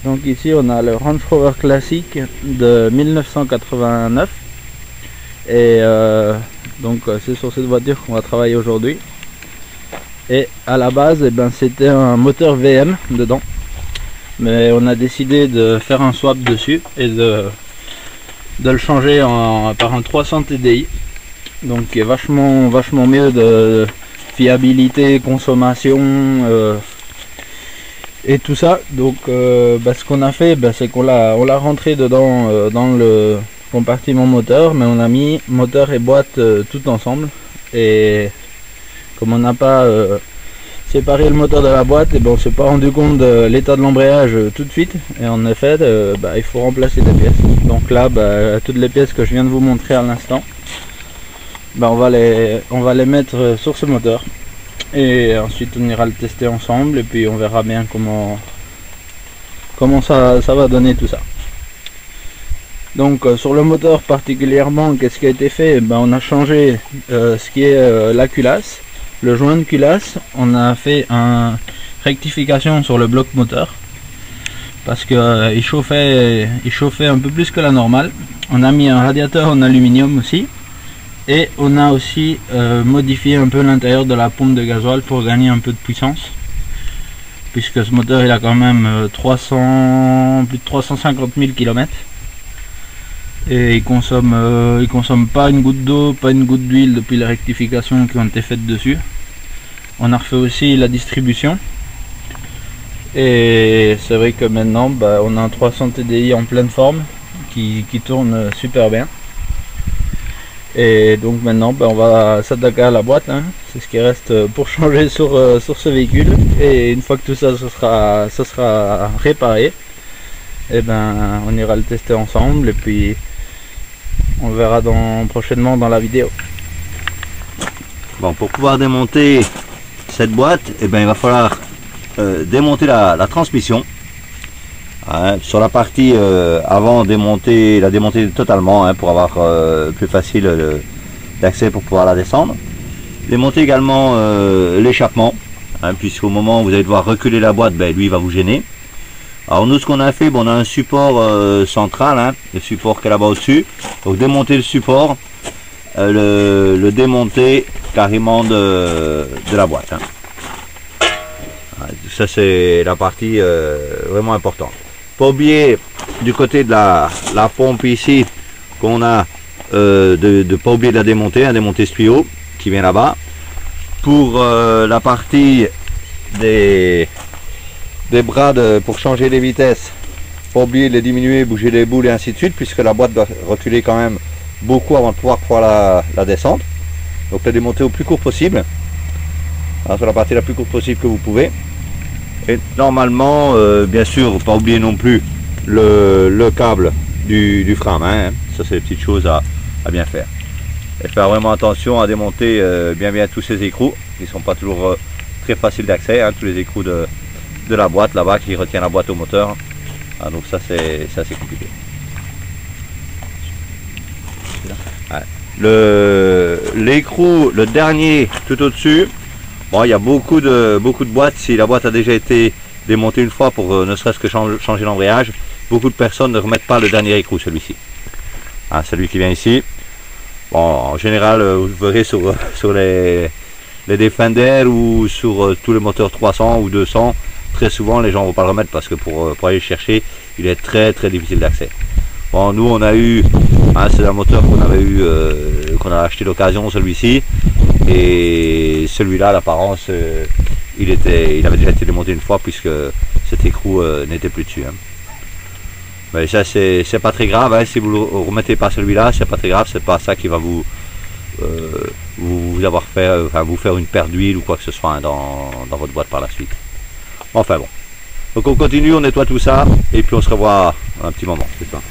Donc ici on a le Range Rover classique de 1989 et donc c'est sur cette voiture qu'on va travailler aujourd'hui. Et à la base c'était un moteur VM dedans, mais on a décidé de faire un swap dessus et de le changer par un 300 TDI, donc qui est vachement mieux de fiabilité, consommation et tout ça. Donc ce qu'on a fait, c'est qu'on l'a rentré dedans dans le compartiment moteur, mais on a mis moteur et boîte tout ensemble. Et comme on n'a pas séparé le moteur de la boîte, et on s'est pas rendu compte de l'état de l'embrayage tout de suite, et en effet il faut remplacer des pièces. Donc là toutes les pièces que je viens de vous montrer à l'instant, on va les mettre sur ce moteur. Et ensuite on ira le tester ensemble et puis on verra bien comment ça va donner tout ça. Donc sur le moteur particulièrement, qu'est-ce qui a été fait? On a changé ce qui est la culasse, le joint de culasse. On a fait une rectification sur le bloc moteur parce que il chauffait un peu plus que la normale. On a mis un radiateur en aluminium aussi. Et on a aussi modifié un peu l'intérieur de la pompe de gasoil pour gagner un peu de puissance, puisque ce moteur il a quand même plus de 350 000 km et il consomme pas une goutte d'eau, pas une goutte d'huile depuis les rectifications qui ont été faites dessus. On a refait aussi la distribution et c'est vrai que maintenant on a un 300 TDI en pleine forme qui tourne super bien. Et donc maintenant on va s'attaquer à la boîte, hein. C'est ce qui reste pour changer sur ce véhicule. Et une fois que tout ça sera réparé, et on ira le tester ensemble et puis on verra prochainement dans la vidéo. Bon, pour pouvoir démonter cette boîte, il va falloir démonter la transmission. Sur la partie avant, la démonter totalement pour avoir plus facile d'accès pour pouvoir la descendre. Démonter également l'échappement, puisqu'au moment où vous allez devoir reculer la boîte, lui il va vous gêner. Alors nous, ce qu'on a fait, on a un support central, le support qui est là-bas au-dessus. Donc démonter le support, le démonter carrément de la boîte. Ça c'est la partie vraiment importante. Pas oublier du côté de la pompe ici qu'on a de pas oublier de la démonter, démonter ce tuyau qui vient là-bas. Pour la partie des bras pour changer les vitesses, pas oublier de les diminuer, bouger les boules et ainsi de suite, puisque la boîte doit reculer quand même beaucoup avant de pouvoir la descendre. Donc la démonter au plus court possible, sur la partie la plus courte possible que vous pouvez. Et normalement, bien sûr, pas oublier non plus le câble du frein à main, ça c'est des petites choses à bien faire. Et faire vraiment attention à démonter bien tous ces écrous, qui ne sont pas toujours très faciles d'accès, tous les écrous de la boîte là-bas qui retient la boîte au moteur. Donc ça c'est assez compliqué. L'écrou, le dernier tout au-dessus, il y a beaucoup de boîtes. Si la boîte a déjà été démontée une fois pour ne serait-ce que changer l'embrayage, beaucoup de personnes ne remettent pas le dernier écrou, celui-ci. Celui qui vient ici. Bon, en général, vous verrez sur les Defender ou sur tous les moteurs 300 ou 200, très souvent les gens ne vont pas le remettre parce que pour aller le chercher, il est très difficile d'accès. Bon, nous on a eu, c'est un moteur qu'on avait eu, qu'on a acheté d'occasion, celui-ci. Et celui-là, l'apparence, il avait déjà été démonté une fois puisque cet écrou n'était plus dessus. Mais ça, c'est pas très grave. Si vous ne remettez pas celui-là, c'est pas très grave. C'est pas ça qui va vous faire une perte d'huile ou quoi que ce soit dans votre boîte par la suite. Enfin bon. Donc on continue, on nettoie tout ça et puis on se revoit un petit moment. C'est ça.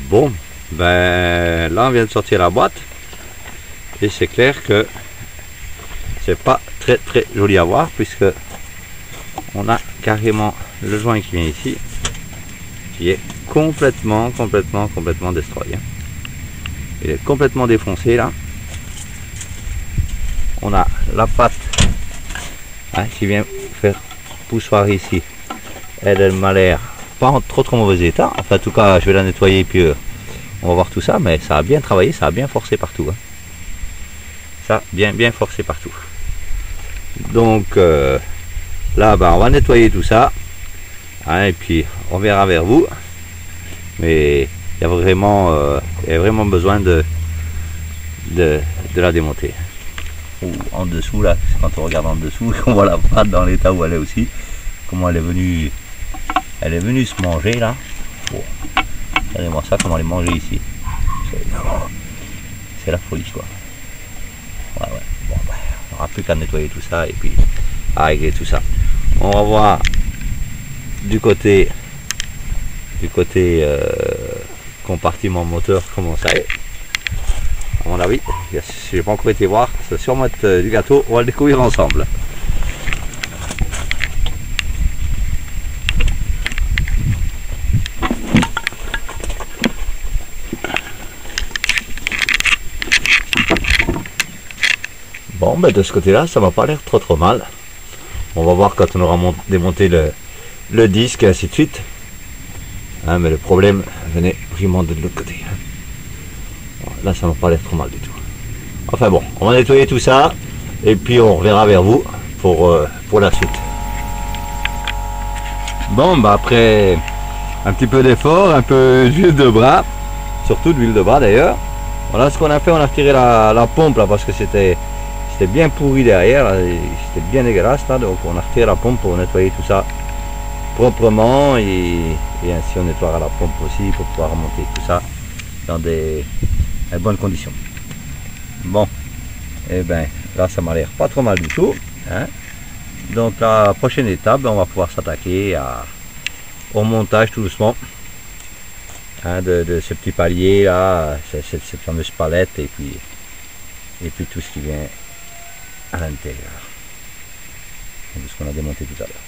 Bon, là on vient de sortir la boîte. Et c'est clair que c'est pas très joli à voir puisque on a carrément le joint qui vient ici qui est complètement destroy. Il est complètement défoncé là. On a la patte qui vient faire poussoire ici, elle m'a l'air pas en trop mauvais état. Enfin, en tout cas, je vais la nettoyer, puis on va voir tout ça, mais ça a bien travaillé, ça a bien forcé partout. Hein. Ça a bien forcé partout. Donc là, bah, on va nettoyer tout ça, hein, et puis on verra vers vous. Mais il y a vraiment besoin de la démonter. Ou en dessous, là, quand on regarde en dessous, on voit la pâte dans l'état où elle est aussi, comment elle est venue se manger là. Bon, regardez-moi ça, comment elle est mangée ici. C'est la folie quoi. Ouais. Bon, bah, on n'aura plus qu'à nettoyer tout ça et puis à régler tout ça. On va voir du côté compartiment moteur comment ça est. À mon avis, je n'ai pas encore été voir, ça va sûrement être du gâteau, on va le découvrir ensemble. Bon, ben de ce côté-là, ça m'a pas l'air trop mal. On va voir quand on aura démonté le disque et ainsi de suite. Hein, mais le problème venait vraiment de l'autre côté. Là, ça m'a pas l'air trop mal du tout. Enfin bon, on va nettoyer tout ça et puis on reverra vers vous pour la suite. Bon, bah après un petit peu d'effort, un peu d'huile de bras, surtout d'huile de bras d'ailleurs. Voilà ce qu'on a fait, on a retiré la pompe là parce que c'était bien pourri derrière, c'était bien dégueulasse là, donc on a retiré la pompe pour nettoyer tout ça proprement et ainsi on nettoiera la pompe aussi pour pouvoir remonter tout ça dans des bonnes conditions. Bon, et ben là ça m'a l'air pas trop mal du tout. Hein. Donc la prochaine étape, on va pouvoir s'attaquer au montage tout doucement hein, de ce petit palier là, cette fameuse palette et puis tout ce qui vient à l'intérieur de ce qu'on a démonté tout à l'heure.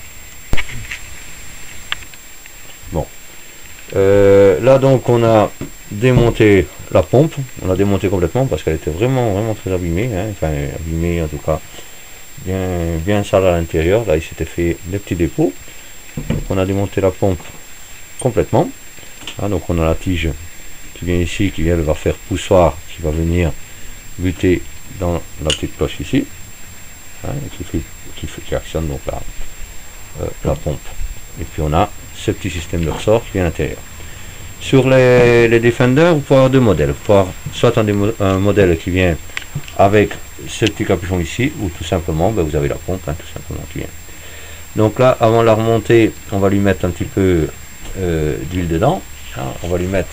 Bon, là donc on a démonté la pompe, on l'a démontée complètement parce qu'elle était vraiment très abîmée, hein, enfin abîmée en tout cas bien sale à l'intérieur. Là il s'était fait des petits dépôts, donc on a démonté la pompe complètement, hein, donc on a la tige qui vient ici, qui va faire poussoir, qui va venir buter dans la petite cloche ici, hein, qui actionne donc la pompe. Et puis on a ce petit système de ressort qui est à l'intérieur. Sur les Defender, vous pouvez avoir deux modèles. Vous pouvez avoir soit un modèle qui vient avec ce petit capuchon ici, ou tout simplement ben, vous avez la pompe, hein, tout simplement qui vient. Donc là, avant de la remonter, on va lui mettre un petit peu d'huile dedans. Hein, on va lui mettre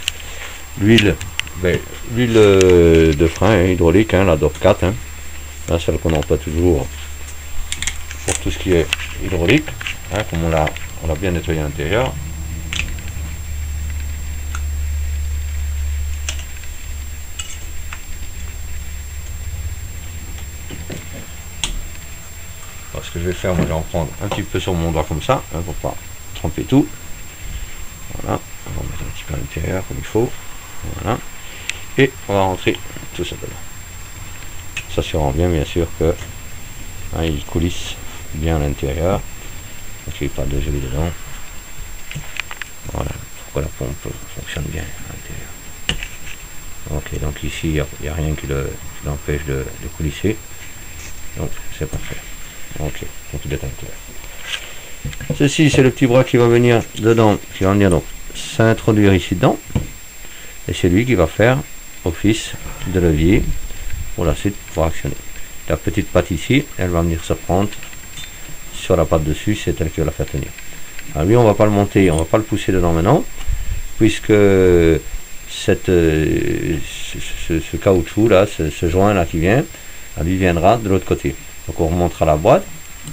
l'huile de frein hein, hydraulique, hein, la DOR 4, hein, là, celle qu'on emploie toujours pour tout ce qui est hydraulique, hein, comme on l'a bien nettoyé à l'intérieur. Alors, ce que je vais faire, moi je vais en prendre un petit peu sur mon doigt comme ça, hein, pour pas tremper tout. Voilà, on va mettre un petit peu à l'intérieur comme il faut. Voilà. Et on va rentrer tout ça dedans. Ça se rend bien sûr que hein, il coulisse bien à l'intérieur. Donc il n'y a pas de gelée dedans. Voilà pourquoi la pompe fonctionne bien à l'intérieur. Ok, donc ici il n'y a rien qui l'empêche de coulisser. Donc c'est parfait. Ok, donc il est à l'intérieur. Ceci c'est le petit bras qui va venir dedans, qui va venir donc s'introduire ici dedans. Et c'est lui qui va faire office de levier pour la suite pour actionner. La petite patte ici, elle va venir se prendre sur la patte dessus, c'est elle qui va la faire tenir. Alors lui on va pas le monter, on va pas le pousser dedans maintenant, puisque ce caoutchouc là, ce joint là qui vient, lui viendra de l'autre côté. Donc on remontera la boîte,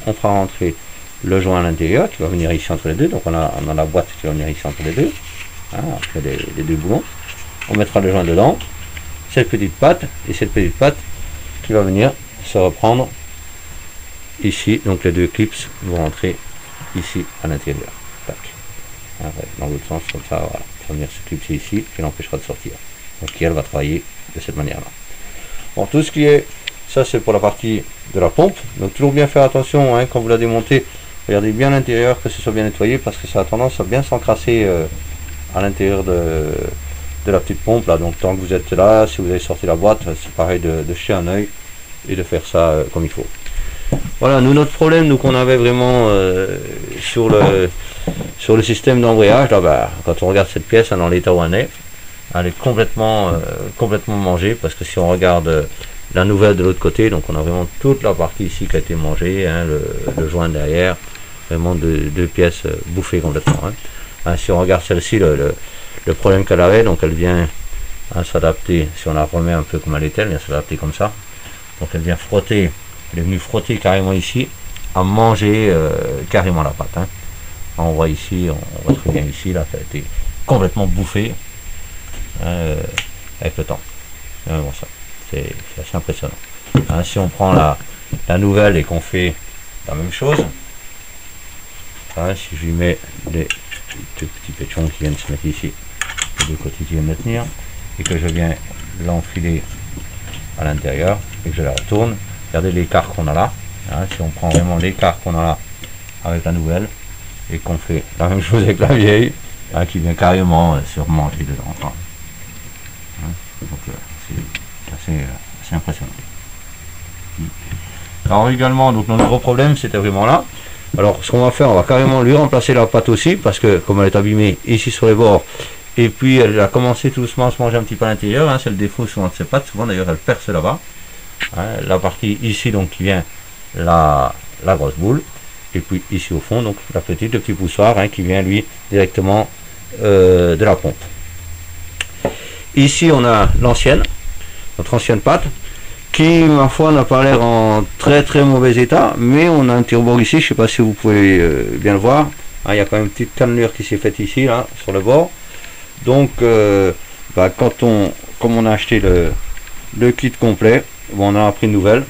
on fera rentrer le joint à l'intérieur qui va venir ici entre les deux, donc on a la boîte qui va venir ici entre les deux, hein, après les deux boulons. On mettra le joint dedans, cette petite patte et cette petite patte qui va venir se reprendre ici, donc les deux clips vont rentrer ici à l'intérieur. Dans l'autre sens, comme ça, voilà. Ça va venir se clipser ici, qui l'empêchera de sortir. Donc elle va travailler de cette manière-là. Bon, tout ce qui est, ça c'est pour la partie de la pompe. Donc toujours bien faire attention hein, quand vous la démontez regardez bien l'intérieur, que ce soit bien nettoyé, parce que ça a tendance à bien s'encrasser à l'intérieur de la petite pompe là. Donc tant que vous êtes là, si vous avez sorti la boîte, c'est pareil de jeter un œil et de faire ça comme il faut. Voilà, nous notre problème nous qu'on avait vraiment sur le système d'embrayage, là, bah, quand on regarde cette pièce hein, dans l'état où elle est complètement mangée, parce que si on regarde la nouvelle de l'autre côté, donc on a vraiment toute la partie ici qui a été mangée, hein, le joint derrière, vraiment deux pièces bouffées complètement. Hein. Si on regarde celle-ci, le problème qu'elle avait, donc elle vient s'adapter, si on la remet un peu comme elle était, elle vient s'adapter comme ça. Donc elle vient frotter, elle est venue frotter carrément ici, à manger carrément la pâte. Hein. On voit ici, on voit très bien ici, là, ça a été complètement bouffé avec le temps. C'est vraiment ça. C'est assez impressionnant. Hein, si on prend la nouvelle et qu'on fait la même chose, hein, si je lui mets les deux petits pétons qui viennent se mettre ici, les deux côtés qui viennent me tenir, et que je viens l'enfiler à l'intérieur et que je la retourne, regardez l'écart qu'on a là. Hein, si on prend vraiment l'écart qu'on a là avec la nouvelle et qu'on fait la même chose avec la vieille, hein, qui vient carrément se manger dedans. Hein. Donc c'est assez impressionnant. Alors également, donc notre gros problème c'était vraiment là. Alors ce qu'on va faire, on va carrément lui remplacer la pâte aussi, parce que comme elle est abîmée ici sur les bords, et puis elle a commencé tout doucement à se manger un petit peu à l'intérieur, hein, c'est le défaut souvent de ces pâtes, souvent d'ailleurs elle perce là-bas. Hein, la partie ici donc qui vient la grosse boule, et puis ici au fond donc le petit poussoir hein, qui vient lui directement de la pompe. Ici on a notre ancienne pâte, qui ma foi n'a pas l'air en très mauvais état, mais on a un tire-bord ici, je ne sais pas si vous pouvez bien le voir, hein, il y a quand même une petite cannelure qui s'est faite ici là sur le bord. Donc comme on a acheté le kit complet, bon, on a pris une nouvelle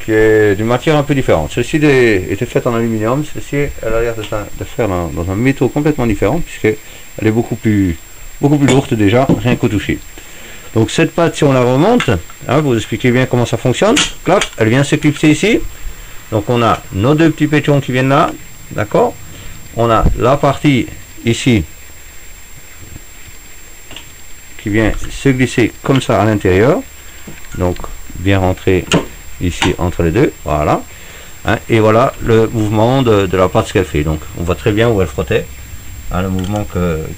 qui est d'une matière un peu différente. Celle-ci était faite en aluminium, celle-ci elle a l'air de faire dans un métaux complètement différent, puisqu'elle est beaucoup plus lourde déjà, rien qu'au toucher. Donc cette pâte, si on la remonte, hein, vous expliquez bien comment ça fonctionne, clac, elle vient s'éclipser ici. Donc on a nos deux petits pétons qui viennent là, d'accord. On a la partie ici qui vient se glisser comme ça à l'intérieur, donc bien rentrer ici entre les deux, voilà. Hein, et voilà le mouvement de la pâte, ce qu'elle fait. Donc on voit très bien où elle frottait, hein, le mouvement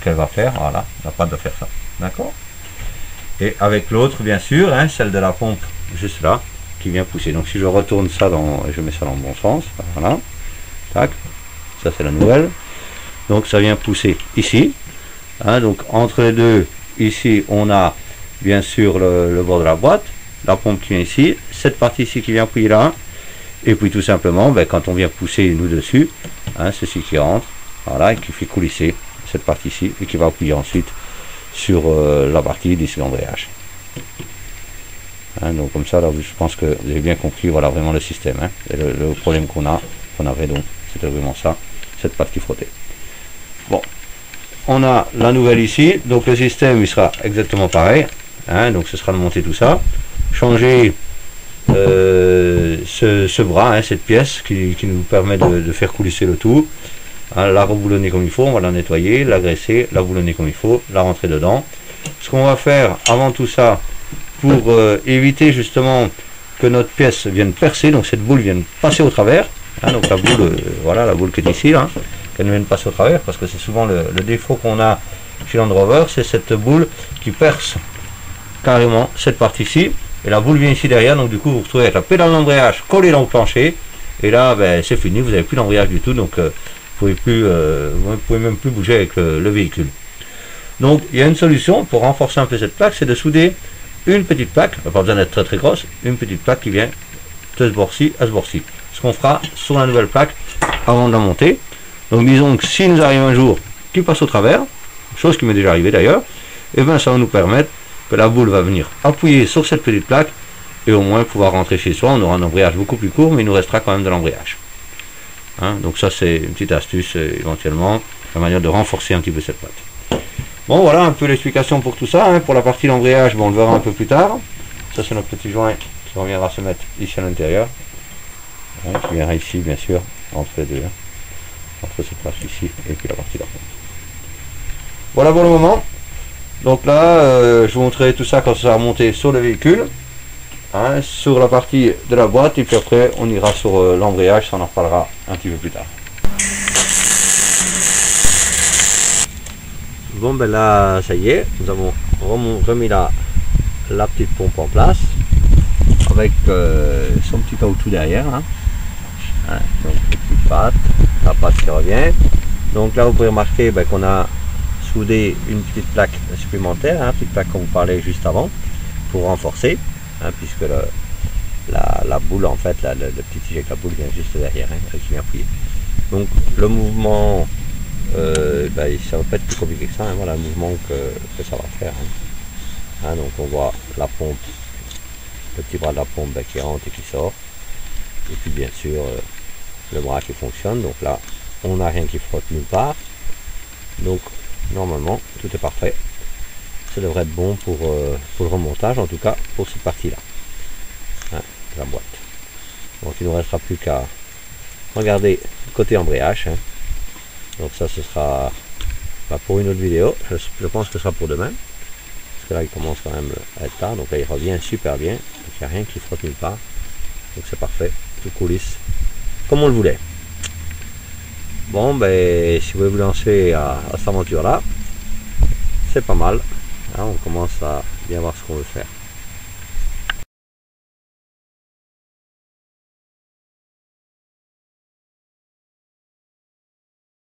qu'elle va faire, voilà, la pâte va faire ça, d'accord. Et avec l'autre, bien sûr, hein, celle de la pompe, juste là, qui vient pousser. Donc si je retourne ça, je mets ça dans le bon sens, voilà, tac, ça c'est la nouvelle. Donc ça vient pousser ici, hein, donc entre les deux, ici on a bien sûr le bord de la boîte, la pompe qui vient ici, cette partie ici qui vient appuyer là, et puis tout simplement, quand on vient pousser nous dessus, hein, ceci qui rentre, voilà, et qui fait coulisser cette partie ici, et qui va appuyer ensuite sur la partie d'ici l'embrayage. Hein, donc comme ça, là, je pense que vous avez bien compris, voilà vraiment le système. Hein, et le problème qu'on avait donc, c'était vraiment ça, cette pâte qui frottait. Bon, on a la nouvelle ici, donc le système il sera exactement pareil. Hein, donc ce sera de monter tout ça, changer ce bras, hein, cette pièce qui nous permet de faire coulisser le tout. Hein, la reboulonner comme il faut, on va la nettoyer, la graisser, la boulonner comme il faut, la rentrer dedans. Ce qu'on va faire avant tout ça, pour éviter justement que notre pièce vienne percer, donc cette boule vienne passer au travers, hein, donc la boule, voilà la boule qui est ici, là, qu'elle vienne passer au travers, parce que c'est souvent le défaut qu'on a chez Land Rover, c'est cette boule qui perce carrément cette partie-ci, et la boule vient ici derrière, donc du coup vous vous retrouvez avec la pédale d'embrayage collée dans le plancher, et là c'est fini, vous n'avez plus d'embrayage du tout, donc vous ne pouvez même plus bouger avec le véhicule. Donc il y a une solution pour renforcer un peu cette plaque, c'est de souder une petite plaque, pas besoin d'être très grosse, une petite plaque qui vient de ce bord-ci à ce bord-ci. Ce qu'on fera sur la nouvelle plaque avant de la monter. Donc disons que si nous arrive un jour qui passe au travers, chose qui m'est déjà arrivée d'ailleurs, et bien ça va nous permettre que la boule va venir appuyer sur cette petite plaque et au moins pouvoir rentrer chez soi. On aura un embrayage beaucoup plus court, mais il nous restera quand même de l'embrayage. Hein, donc ça c'est une petite astuce éventuellement, la manière de renforcer un petit peu cette pâte. Bon voilà un peu l'explication pour tout ça, hein. Pour la partie d'embrayage, on le verra un peu plus tard. Ça c'est notre petit joint qui reviendra se mettre ici à l'intérieur, hein, qui viendra ici bien sûr, entre les deux. Hein. entre cette partie ici et puis la partie là. Voilà pour le moment. Donc là, je vous montrerai tout ça quand ça sera monté sur le véhicule, hein, sur la partie de la boîte, et puis après on ira sur l'embrayage, ça on en reparlera un petit peu plus tard. Bon ben là, ça y est, nous avons remis la petite pompe en place, avec son petit caoutchouc derrière, hein. Donc les petites pattes, la patte qui revient. Donc là vous pouvez remarquer qu'on a soudé une petite plaque supplémentaire, hein, petite plaque qu'on vous parlait juste avant, pour renforcer, hein, puisque la boule en fait, le petit tiget avec la boule vient juste derrière, hein, qui vient appuyer. Donc le mouvement, ça va pas être plus compliqué que ça, hein, voilà le mouvement que ça va faire. Hein. Donc on voit la pompe, le petit bras de la pompe qui rentre et qui sort, et puis bien sûr le bras qui fonctionne. Donc là on n'a rien qui frotte nulle part, donc normalement tout est parfait. Ça devrait être bon pour le remontage, en tout cas pour cette partie là, hein, la boîte. Donc il ne nous restera plus qu'à regarder le côté embrayage, hein. Donc ça ce sera pour une autre vidéo, je pense que ce sera pour demain, parce que là il commence quand même à être tard. Donc là il revient super bien, donc il n'y a rien qui frotte nulle part, donc c'est parfait, tout coulisse comme on le voulait. Bon si vous voulez vous lancer à cette aventure là, c'est pas mal, hein, on commence à bien voir ce qu'on veut faire.